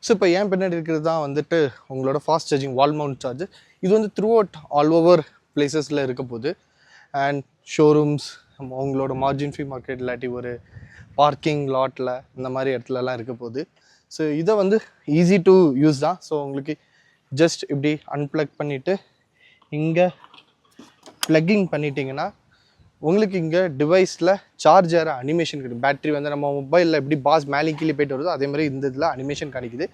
So இப்போ ஏன் பின்னாடி இருக்கிறது தான் வந்துட்டு உங்களோட ஃபாஸ்ட் சார்ஜிங் வால் மவுண்ட் சார்ஜர். இது வந்து த்ரூ அவுட் ஆல் ஓவர் பிளேசஸில் இருக்க போகுது. அண்ட் ஷோரூம்ஸ், உங்களோட மார்ஜின் ஃப்ரீ மார்க்கெட் இல்லாட்டி ஒரு பார்க்கிங் லாட்டில் இந்த மாதிரி இடத்துலலாம் இருக்க போகுது. ஸோ இதை வந்து ஈஸி டு யூஸ் தான். ஸோ உங்களுக்கு ஜஸ்ட் இப்படி அன்பிளக் பண்ணிவிட்டு இங்கே ப்ளக்கிங் பண்ணிட்டீங்கன்னா உங்களுக்கு இங்கே டிவைஸில் சார்ஜர் அனிமேஷன் கிடைக்கும். பேட்டரி வந்து நம்ம மொபைலில் எப்படி பாஸ் மேலே கீழே போய்ட்டு வருதோ அதே மாதிரி இந்த இதில் அனிமேஷன் கிடைக்குது.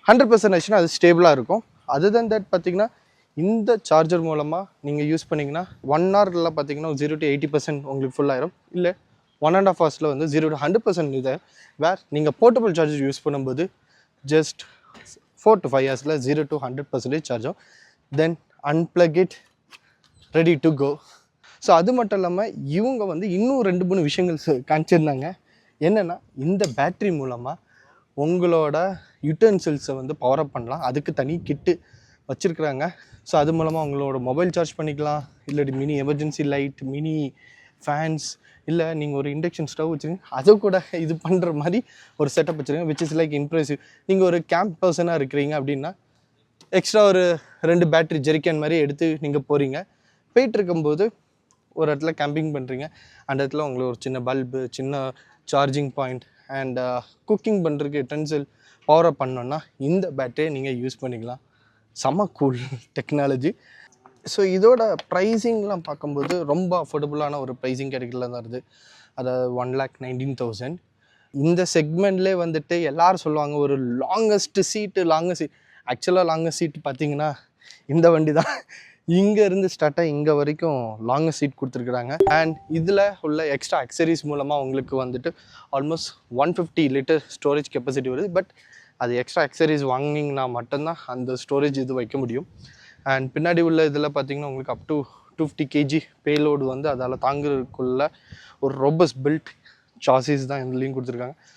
100% அது ஸ்டேபிளாக இருக்கும். அதர் தென் தட் பார்த்திங்கன்னா இந்த சார்ஜர் மூலமாக நீங்கள் யூஸ் பண்ணிங்கன்னா 1 ஹவரில் பார்த்திங்கன்னா 0 to 80% உங்களுக்கு ஃபுல்லாயிரும். இல்லை 1.5 hours வந்து 0 to 100% இதை வேர் நீங்கள் போர்ட்டபிள் சார்ஜர் யூஸ் பண்ணும்போது just 4 to 5 hours 0 to 100% charge ஆகும். Then unplug it, ready to go. So அது மட்டும் இல்லாமல் இவங்க வந்து இன்னும் 2-3 விஷயங்கள் காமிச்சிருந்தாங்க. என்னென்னா இந்த பேட்ரி மூலமாக உங்களோட யூட்டென்சில்ஸை வந்து பவர் அப் பண்ணலாம். அதுக்கு தனி கிட்டு வச்சுருக்குறாங்க. ஸோ அது மூலமாக உங்களோட மொபைல் சார்ஜ் பண்ணிக்கலாம், இல்லாட்டி mini emergency light, mini fans, இல்லை நீங்கள் ஒரு இண்டக்ஷன் ஸ்டவ் வச்சுருங்க அதை கூட இது பண்ணுற மாதிரி ஒரு செட்டப் வச்சுருங்க. Which is like impressive. நீங்கள் ஒரு கேம்ப் பர்சனாக இருக்கிறீங்க அப்படின்னா எக்ஸ்ட்ரா ஒரு 2 பேட்ரி ஜெரிக்கன் மாதிரி எடுத்து நீங்கள் போயிட்டு இருக்கும்போது ஒரு இடத்துல கேம்பிங் பண்ணுறீங்க, அந்த இடத்துல உங்களுக்கு ஒரு சின்ன பல்பு, சின்ன சார்ஜிங் பாயிண்ட் அண்ட் குக்கிங் பண்ணுறதுக்கு யூட்டென்சில் பவர் அப் பண்ணோன்னா இந்த பேட்டரியை நீங்கள் யூஸ் பண்ணிக்கலாம். செம்ம கூல் டெக்னாலஜி. ஸோ இதோட ப்ரைஸிங்லாம் பார்க்கும்போது ரொம்ப அஃபோர்டபுளான ஒரு ப்ரைஸிங் கேட்டகரியில் தான் இருக்குது. அதாவது 1,19,000. இந்த செக்மெண்ட்லேயே வந்துட்டு எல்லோரும் சொல்லுவாங்க ஒரு லாங்கஸ்ட் சீட். ஆக்சுவலாக லாங்கஸ்ட் சீட் பார்த்தீங்கன்னா இந்த வண்டி தான். இங்கே இருந்து ஸ்டார்ட்டாக இங்கே வரைக்கும் லாங்கஸ்ட் சீட் கொடுத்துருக்குறாங்க. அண்ட் இதில் உள்ள எக்ஸ்ட்ரா அக்சரிஸ் மூலமாக உங்களுக்கு வந்துட்டு ஆல்மோஸ்ட் 150 லிட்டர் ஸ்டோரேஜ் கெப்பாசிட்டி வருது. பட் அது எக்ஸ்ட்ரா அக்சரிஸ் வாங்கினீங்கன்னா மட்டும்தான் அந்த ஸ்டோரேஜ் இது வைக்க முடியும். அண்ட் பின்னாடி உள்ள இதில் பார்த்திங்கன்னா உங்களுக்கு அப் டு 250 kg பேலோடு வந்து அதால் தாங்குறதுக்குள்ள ஒரு ரோபஸ்ட் பில்ட் சாசிஸ் தான் இதுலேயும் கொடுத்துருக்காங்க.